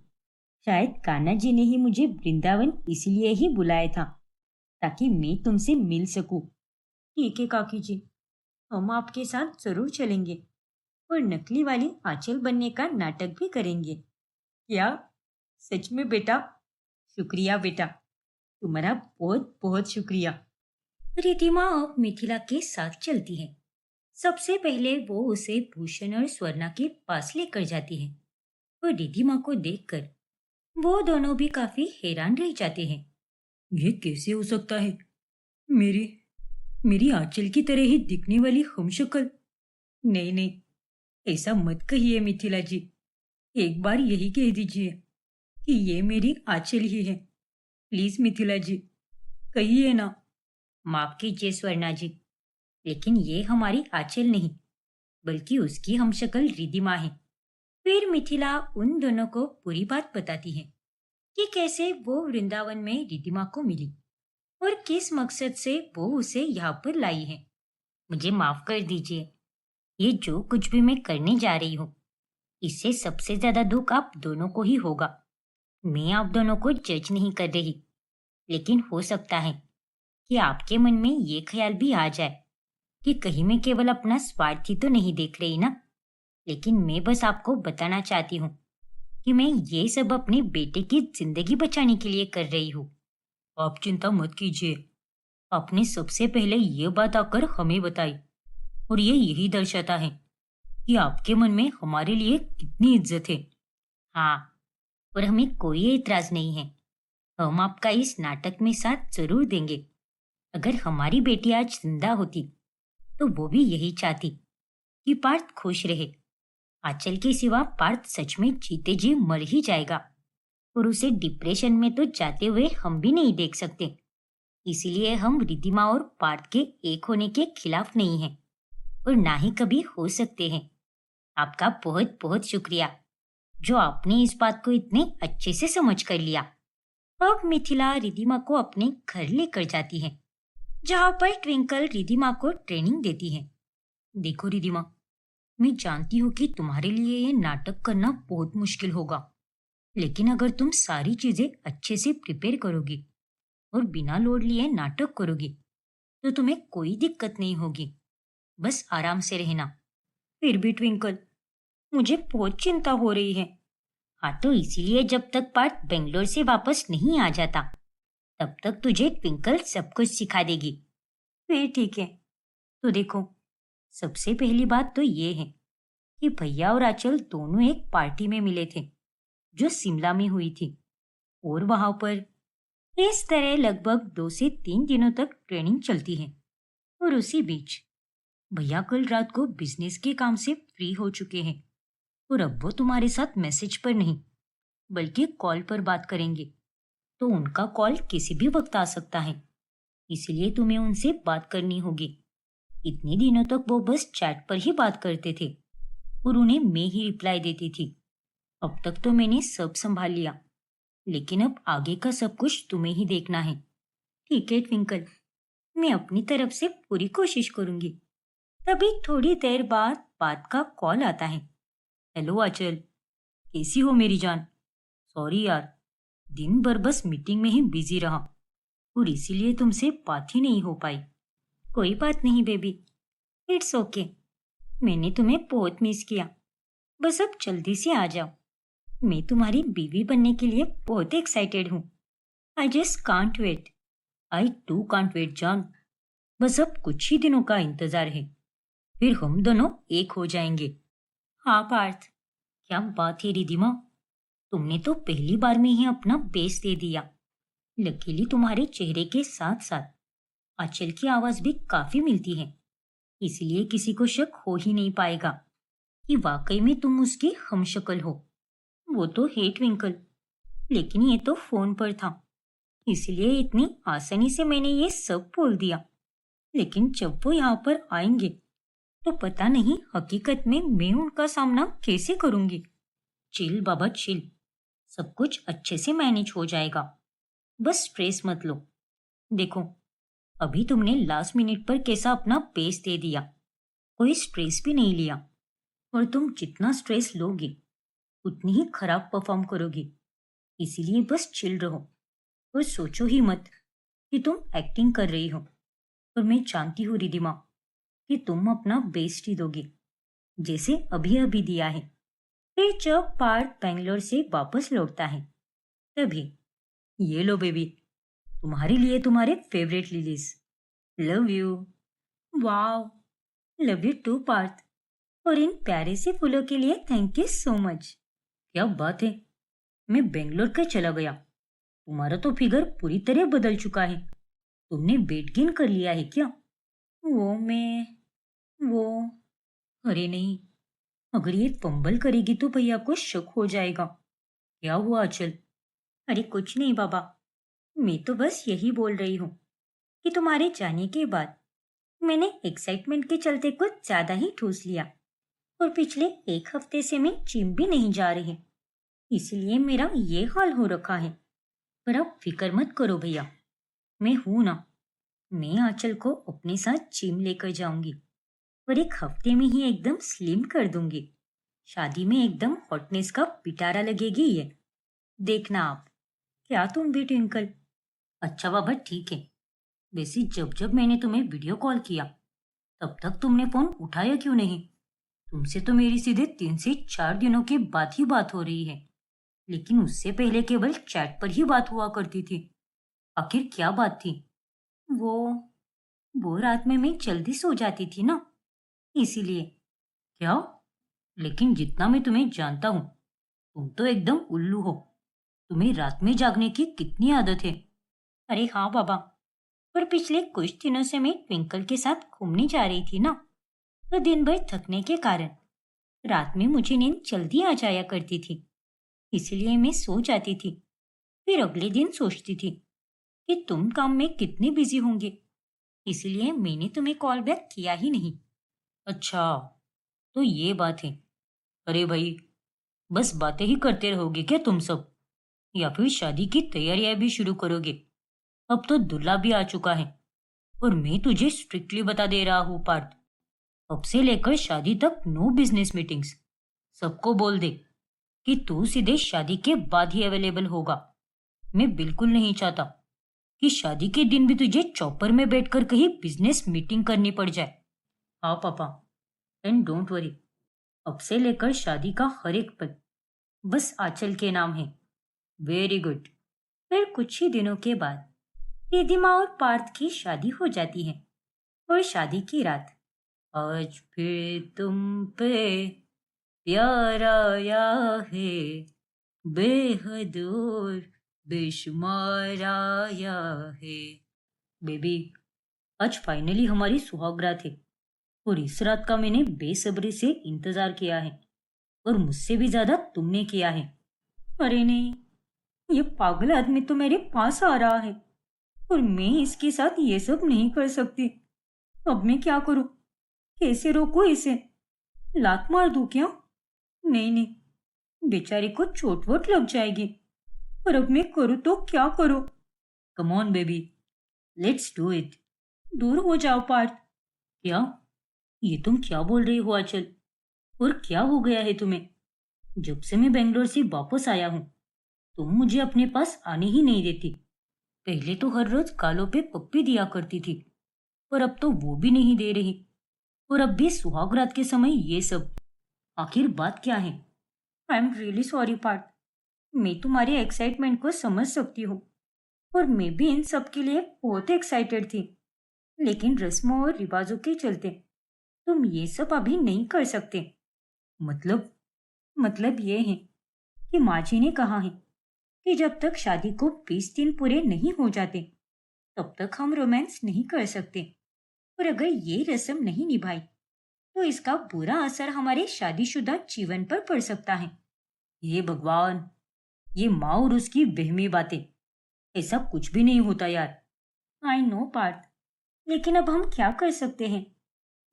शायद कान्हा जी ने ही मुझे वृंदावन इसलिए ही बुलाया था, ताकि मैं तुमसे मिल सकूं। ठीक है काकी जी, हम आपके साथ जरूर चलेंगे और नकली वाली आंचल बनने का नाटक भी करेंगे। क्या? सच में बेटा? शुक्रिया बेटा, तुम्हारा बहुत बहुत शुक्रिया। रिधिमा अब मिथिला के साथ चलती है। सबसे पहले वो उसे भूषण और स्वर्णा के पास लेकर जाती है और रिधिमा को देखकर वो दोनों भी काफी हैरान रह जाते हैं। ये कैसे हो सकता है? मेरी मेरी आंचल की तरह ही दिखने वाली हमशक्ल। नहीं नहीं, ऐसा मत कहिए मिथिला जी। एक बार यही कह दीजिए कि ये मेरी आंचल ही है। प्लीज मिथिला जी, कहिए ना। माफ कीजिए स्वर्णा जी, लेकिन ये हमारी आंचल नहीं, बल्कि उसकी हमशक्ल रिधिमा है। फिर मिथिला उन दोनों को पूरी बात बताती है कि कैसे वो वृंदावन में रिधिमा को मिली और किस मकसद से वो उसे यहाँ पर लाई है। मुझे माफ कर दीजिए, ये जो कुछ भी मैं करने जा रही हूँ, इससे सबसे ज्यादा दुख आप दोनों को ही होगा। मैं आप दोनों को जज नहीं कर रही, लेकिन हो सकता है कि आपके मन में ये ख्याल भी आ जाए कि कहीं मैं केवल अपना स्वार्थ ही तो नहीं देख रही ना। लेकिन मैं बस आपको बताना चाहती हूँ कि मैं ये सब अपने बेटे की जिंदगी बचाने के लिए कर रही हूँ। आप चिंता मत कीजिए, आपने सबसे पहले ये बात आकर हमें बताई और ये यही दर्शाता है कि आपके मन में हमारे लिए कितनी इज्जत है। हाँ, और हमें कोई एतराज नहीं है। हम आपका इस नाटक में साथ जरूर देंगे। अगर हमारी बेटी आज जिंदा होती तो वो भी यही चाहती कि पार्थ खुश रहे। आंचल के सिवा पार्थ सच में जीते जी मर ही जाएगा और उसे डिप्रेशन में तो जाते हुए हम भी नहीं देख सकते। इसीलिए हम रिधिमा और पार्थ के एक होने के खिलाफ नहीं हैं और ना ही कभी हो सकते हैं। आपका बहुत बहुत शुक्रिया जो आपने इस बात को इतने अच्छे से समझ कर लिया। अब मिथिला रिधिमा को अपने घर लेकर जाती है, जहाँ पर ट्विंकल रिधिमा को ट्रेनिंग देती है। देखो रिधिमा, मैं जानती हूँ कि तुम्हारे लिए ये नाटक करना बहुत मुश्किल होगा, लेकिन अगर तुम सारी चीजें अच्छे से प्रिपेयर करोगी और बिना लोड लिए नाटक करोगी तो तुम्हें कोई दिक्कत नहीं होगी। बस आराम से रहना। फिर भी ट्विंकल, मुझे बहुत चिंता हो रही है। हाँ, तो इसीलिए जब तक पार्थ बेंगलोर से वापस नहीं आ जाता तब तक तुझे ट्विंकल सब कुछ सिखा देगी। फिर ठीक है। तो देखो, सबसे पहली बात तो ये है कि भैया और आंचल दोनों एक पार्टी में मिले थे जो शिमला में हुई थी और वहां पर इस तरह लगभग 2 से 3 दिनों तक ट्रेनिंग चलती है। और उसी बीच भैया कल रात को बिजनेस के काम से फ्री हो चुके हैं और अब वो तुम्हारे साथ मैसेज पर नहीं बल्कि कॉल पर बात करेंगे। तो उनका कॉल किसी भी वक्त आ सकता है, इसलिए तुम्हें उनसे बात करनी होगी। इतने दिनों तक वो बस चैट पर ही बात करते थे और उन्हें मैं ही रिप्लाई देती थी। अब तक तो मैंने सब संभाल लिया, लेकिन अब आगे का सब कुछ तुम्हें ही देखना है। ठीक है ट्विंकल, मैं अपनी तरफ से पूरी कोशिश करूंगी। तभी थोड़ी देर बाद बात का कॉल आता है। हेलो आंचल, कैसी हो मेरी जान? सॉरी यार, दिन भर बस मीटिंग में ही बिजी रहा और इसीलिए तुमसे बात ही नहीं हो पाई। कोई बात नहीं बेबी, इट्स ओके। मैंने तुम्हें बहुत मिस किया। बस अब जल्दी से आ जाओ। मैं तुम्हारी बीवी बनने के लिए बहुत एक्साइटेड हूँ। I just can't wait. I too can't wait जान। बस अब कुछ ही दिनों का इंतजार है, फिर हम दोनों एक हो जाएंगे। हाँ पार्थ, क्या बात है रिधिमा, तुमने तो पहली बार में ही अपना बेस दे दिया। लकीली तुम्हारे चेहरे के साथ साथ आंचल की आवाज भी काफी मिलती है, इसलिए किसी को शक हो ही नहीं पाएगा कि वाकई में तुम उसकी हमशक्ल हो। वो तो है ट्विंकल, लेकिन ये तो फोन पर था, इसलिए इतनी आसानी से मैंने ये सब बोल दिया। लेकिन जब वो यहाँ पर आएंगे तो पता नहीं हकीकत में मैं उनका सामना कैसे करूंगी। चिल बाबा चिल, सब कुछ अच्छे से मैनेज हो जाएगा। बस स्ट्रेस मत लो। देखो, अभी तुमने लास्ट मिनट पर कैसा अपना पेस दे दिया, कोई स्ट्रेस भी नहीं लिया। और तुम जितना स्ट्रेस लोगे उतनी ही खराब परफॉर्म करोगे। इसीलिए बस चिल रहो और सोचो ही मत कि तुम एक्टिंग कर रही हो। और मैं जानती हूँ रिधिमा कि तुम अपना बेस्ट ही दोगे, जैसे अभी अभी दिया है। फिर जब पार्थ बेंगलोर से वापस लौटता है तभी, ये लो बेबी, तुम्हारे लिए तुम्हारे favourite lilies. Love you. Wow, love you too Parth. और इन प्यारे से फूलों के लिए थैंक यू सो मच। क्या बात है, मैं बेंगलोर का चला गया। तुम्हारा तो फिगर पूरी तरह बदल चुका है। तुमने वेट गेन कर लिया है क्या? वो मैं वो अरे नहीं, अगर ये फंबल करेगी तो भैया को शक हो जाएगा। क्या हुआ अचल? अरे कुछ नहीं बाबा, मैं तो बस यही बोल रही हूँ कि तुम्हारे जाने के बाद मैंने एक्साइटमेंट के चलते कुछ ज्यादा ही ठूस लिया। और पिछले एक हफ्ते से मैं जिम भी नहीं जा रही, इसलिए मेरा ये हाल हो रखा है। पर आप फिक्र मत करो भैया, मैं हूं ना। मैं आंचल को अपने साथ जिम लेकर जाऊंगी और एक हफ्ते में ही एकदम स्लिम कर दूंगी। शादी में एकदम हॉटनेस का पिटारा लगेगी ये। देखना आप। क्या तुम भी ट्विंकल? अच्छा बाबा ठीक है। वैसे जब जब मैंने तुम्हें वीडियो कॉल किया तब तक तुमने फोन उठाया क्यों नहीं? तुमसे तो मेरी सीधे 3 से 4 दिनों के बाद ही बात हो रही है। लेकिन उससे पहले केवल चैट पर ही बात हुआ करती थी। आखिर क्या बात थी? वो वो रात में मैं जल्दी सो जाती थी ना, इसीलिए। क्या? लेकिन जितना मैं तुम्हें जानता हूँ, तुम तो एकदम उल्लू हो। तुम्हें रात में जागने की कितनी आदत है? अरे हाँ बाबा, पर पिछले कुछ दिनों से मैं ट्विंकल के साथ घूमने जा रही थी ना, तो दिन भर थकने के कारण रात में मुझे नींद जल्दी आ जाया करती थी। इसलिए मैं सो जाती थी। फिर अगले दिन सोचती थी कि तुम काम में कितने बिजी होंगे, इसलिए मैंने तुम्हें कॉल बैक किया ही नहीं। अच्छा, तो ये बात है। अरे भाई, बस बातें ही करते रहोगे क्या तुम सब? या फिर शादी की तैयारियां भी शुरू करोगे? अब तो दूल्हा भी आ चुका है। और मैं तुझे स्ट्रिक्टली बता दे रहा हूँ पार्थ, अब से लेकर शादी तक नो बिजनेस मीटिंग्स। सबको बोल दे कि तू सीधे शादी के बाद ही अवेलेबल होगा। मैं बिल्कुल नहीं चाहता कि शादी के दिन भी तुझे चौपर में बैठकर कहीं बिजनेस मीटिंग करनी पड़ जाए। हाँ पापा, एंड डोंट वरी, अब से लेकर शादी का हर एक पल बस आंचल के नाम है। Very good. फिर कुछ ही दिनों के बाद रिधिमा और पार्थ की शादी हो जाती है। और शादी की रात, आज फिर तुम पे प्यार आया है, बेहद और बेशुमार आया है। बेबी, आज फाइनली हमारी सुहागरात है। और इस रात का मैंने बेसब्री से इंतजार किया है। और मुझसे भी ज्यादा तुमने किया है। अरे नहीं, ये पागल आदमी तो मेरे पास आ रहा है और मैं इसके साथ ये सब नहीं कर सकती। अब मैं क्या करूं? कैसे रोकूं इसे? लात मार दूं क्या? नहीं नहीं, बेचारी को चोट वोट लग जाएगी। और अब मैं करूं तो क्या करूं? Come on baby, let's do it. दूर हो जाओ पार्थ। क्या? ये तुम क्या बोल रही हो आंचल? और क्या हो गया है तुम्हें? जब से मैं बेंगलोर से वापस आया हूँ तुम मुझे अपने पास आने ही नहीं देती। पहले तो हर रोज गालों पे पप्पी दिया करती थी, पर अब तो वो भी नहीं दे रही। और अब भी सुहागरात के समय ये सब। आखिर बात क्या है? I am really sorry Parth. मैं तुम्हारे एक्साइटमेंट को समझ सकती हूँ और मैं भी इन सब के लिए बहुत एक्साइटेड थी। लेकिन रस्मों और रिवाजों के चलते तुम ये सब अभी नहीं कर सकते। मतलब? मतलब ये है कि माँ जी ने कहा है कि जब तक शादी को 20 दिन पूरे नहीं हो जाते तब तक हम रोमांस नहीं कर सकते। और अगर ये रस्म नहीं निभाई तो इसका बुरा असर हमारे शादीशुदा जीवन पर पड़ सकता है। ये भगवान, ये माँ और उसकी वहमी बातें। ऐसा कुछ भी नहीं होता यार। आई नो पार्थ, लेकिन अब हम क्या कर सकते हैं?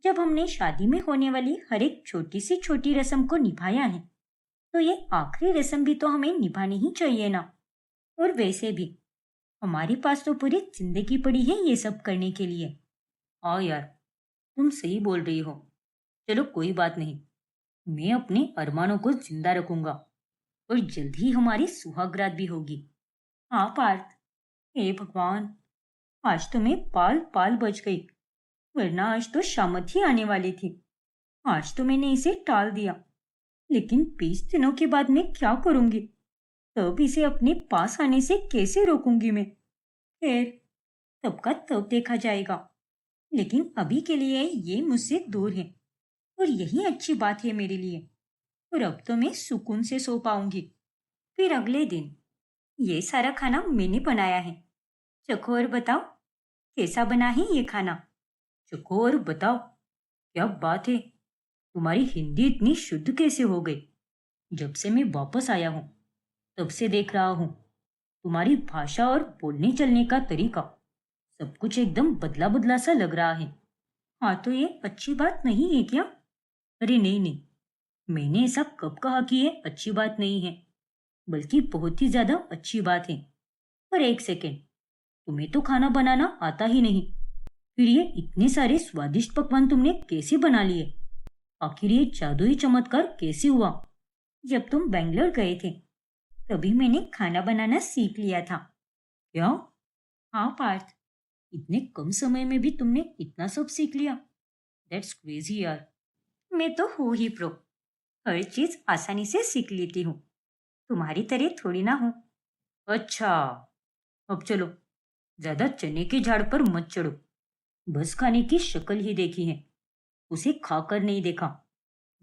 जब हमने शादी में होने वाली हर एक छोटी सी छोटी रस्म को निभाया है, तो ये आखिरी रस्म भी तो हमें निभानी ही चाहिए ना। और वैसे भी हमारे पास तो पूरी जिंदगी पड़ी है ये सब करने के लिए। हाँ यार, तुम सही बोल रही हो। चलो कोई बात नहीं, मैं अपने अरमानों को जिंदा रखूंगा और जल्द ही हमारी सुहागरात भी होगी। हाँ पार्थ, हे भगवान, आज तो मैं पाल पाल बच गई, वरना आज तो शामत ही आने वाली थी। आज तो मैंने इसे टाल दिया, लेकिन 20 दिनों के बाद मैं क्या करूंगी? तब इसे अपने पास आने से कैसे रोकूंगी मैं? खैर, तब का तब देखा जाएगा। लेकिन अभी के लिए ये मुझसे दूर है, और यही अच्छी बात है मेरे लिए। और अब तो मैं सुकून से सो पाऊंगी। फिर अगले दिन ये सारा खाना मैंने बनाया है। चखो और बताओ, कैसा बना है ये खाना? चखो और बताओ, क्या बात है, तुम्हारी हिंदी इतनी शुद्ध कैसे हो गई? जब से मैं वापस आया हूँ, तब से देख रहा हूँ तुम्हारी भाषा और बोलने चलने का तरीका, सब कुछ एकदम बदला बदला सा लग रहा है। हाँ, तो ये अच्छी बात नहीं है क्या? अरे नहीं नहीं, मैंने ऐसा कब कहा कि ये अच्छी बात नहीं है, बल्कि बहुत ही ज्यादा अच्छी बात है। पर एक सेकेंड, तुम्हें तो खाना बनाना आता ही नहीं, फिर ये इतने सारे स्वादिष्ट पकवान तुमने कैसे बना लिए? आखिर ये जादुई चमत्कार कैसे हुआ? जब तुम बेंगलोर गए थे, तभी मैंने खाना बनाना सीख लिया था। क्या? हाँ पार्थ, इतने कम समय में भी तुमने इतना सब सीख लिया। दैट्स क्रेजी यार। मैं तो हूँ ही प्रो, हर चीज आसानी से सीख लेती हूँ। तुम्हारी तरह थोड़ी ना हूँ। अच्छा, अब चलो, ज्यादा चने के झाड़ पर मत चढ़ो। बस खाने की शक्ल ही देखी है, उसे खाकर नहीं देखा।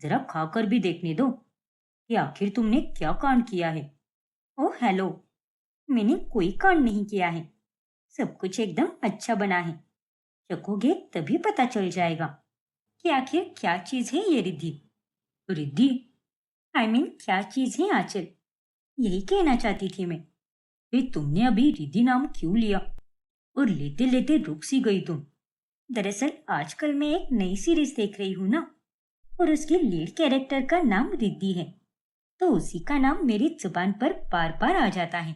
जरा खाकर भी देखने दो कि आखिर तुमने क्या कांड किया है। ओह हेलो, मैंने कोई कांड नहीं किया है, सब कुछ एकदम अच्छा बना है। चखोगे तभी पता चल जाएगा कि आखिर क्या चीज है ये रिद्धि। रिद्धि? आई मीन क्या चीज है आंचल, यही कहना चाहती थी मैं। फिर तुमने अभी रिद्धि नाम क्यों लिया, और लेते लेते रुक सी गई तुम? दरअसल आजकल मैं एक नई सीरीज देख रही हूँ ना, और उसकी लीड कैरेक्टर का नाम रिद्धि है, तो उसी का नाम मेरी जुबान पर बार बार आ जाता है।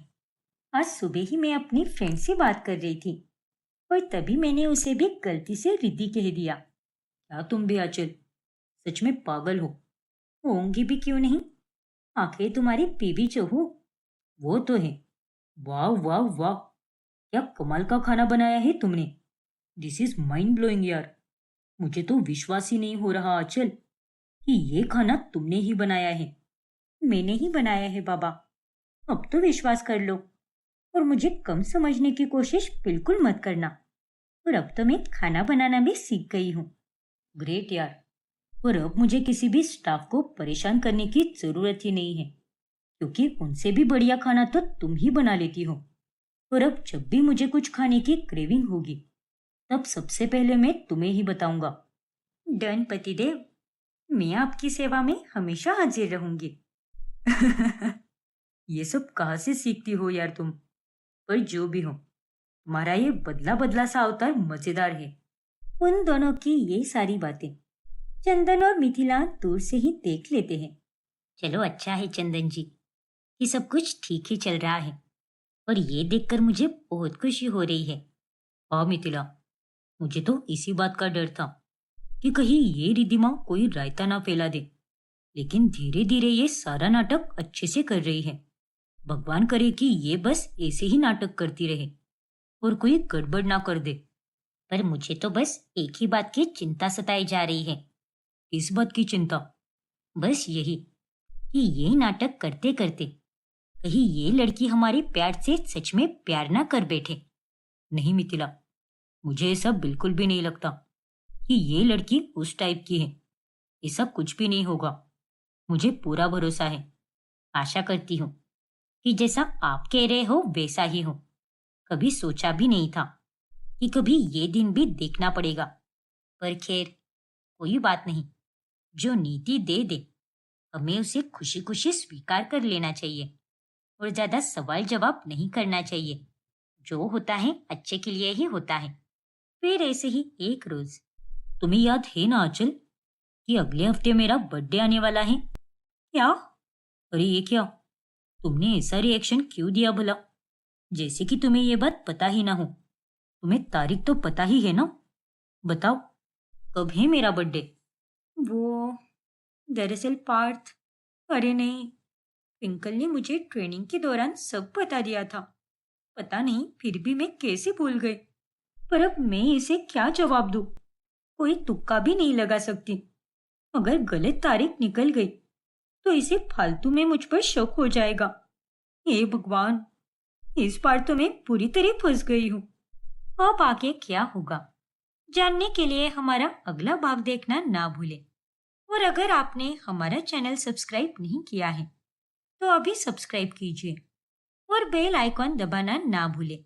आज सुबह ही मैं अपनी फ्रेंड से बात कर रही थी, और तभी मैंने उसे भी गलती से रिद्धि कह दिया। क्या तुम भी आंचल सच में पागल हो? होंगी भी क्यों नहीं, आखिर तुम्हारी बीवी जो हो वो तो है। वाह वाह वाह, क्या कमाल का खाना बनाया है तुमने। दिस इज माइंड ब्लोइंग यार। मुझे तो विश्वास ही नहीं हो रहा आंचल कि ये खाना तुमने ही बनाया है। मैंने ही बनाया है बाबा, अब तो विश्वास कर लो, और मुझे कम समझने की कोशिश बिल्कुल मत करना। और अब तो मैं खाना बनाना भी सीख गई हूँ। ग्रेट यार, और अब मुझे किसी भी स्टाफ को परेशान करने की जरूरत ही नहीं है, क्योंकि उनसे भी बढ़िया खाना तो तुम ही बना लेती हो। और अब जब भी मुझे कुछ खाने की क्रेविंग होगी, तब सबसे पहले मैं तुम्हें ही बताऊंगा। डन पतिदेव, मैं आपकी सेवा में हमेशा हाजिर रहूंगी। ये सब कहाँ से सीखती हो यार तुम? पर जो भी हो, तुम्हारा ये बदला बदला सा अवतार मजेदार है। उन दोनों की ये सारी बातें चंदन और मिथिला दूर से ही देख लेते हैं। चलो अच्छा है चंदन जी, कि सब कुछ ठीक ही चल रहा है, और ये देखकर मुझे बहुत खुशी हो रही है। हाँ मिथिला, मुझे तो इसी बात का डर था कि कहीं ये रिद्धिमा कोई रायता ना फैला दे, लेकिन धीरे धीरे ये सारा नाटक अच्छे से कर रही है। भगवान करे कि ये बस ऐसे ही नाटक करती रहे और कोई गड़बड़ ना कर दे। पर मुझे तो बस एक ही बात की चिंता सताई जा रही है। इस बात की चिंता? बस यही कि ये नाटक करते करते कहीं ये लड़की हमारे प्यार से सच में प्यार ना कर बैठे। नहीं मिथिला, मुझे ऐसा बिल्कुल भी नहीं लगता कि ये लड़की उस टाइप की है। ऐसा कुछ भी नहीं होगा, मुझे पूरा भरोसा है। आशा करती हूँ कि जैसा आप कह रहे हो वैसा ही हो। कभी सोचा भी नहीं था कि कभी ये दिन भी देखना पड़ेगा। पर खैर, कोई बात नहीं, जो नीति दे दे हमें उसे खुशी खुशी स्वीकार कर लेना चाहिए, और ज्यादा सवाल जवाब नहीं करना चाहिए। जो होता है अच्छे के लिए ही होता है। फिर ऐसे ही एक रोज, तुम्हें याद है ना आंचल कि अगले हफ्ते मेरा बर्थडे आने वाला है? क्या? अरे ये क्या, तुमने ऐसा रिएक्शन क्यों दिया भला? जैसे कि तुम्हें ये बात पता ही ना हो। तुम्हें तारीख तो पता ही है ना? बताओ, कब है मेरा बर्थडे? वो, दरअसल पार्थ, अरे नहीं, ट्विंकल ने मुझे ट्रेनिंग के दौरान सब बता दिया था। पता नहीं फिर भी मैं कैसे भूल गई। पर अब मैं इसे क्या जवाब दूं? कोई तुक्का भी नहीं लगा सकती। अगर गलत तारीख निकल गई तो इसे फालतू में मुझ पर शक हो जाएगा। हे भगवान, इस बार तो मैं पूरी तरह फंस गई हूँ। अब आगे क्या होगा जानने के लिए हमारा अगला भाग देखना ना भूलें। और अगर आपने हमारा चैनल सब्सक्राइब नहीं किया है तो अभी सब्सक्राइब कीजिए और बेल आइकॉन दबाना ना भूलें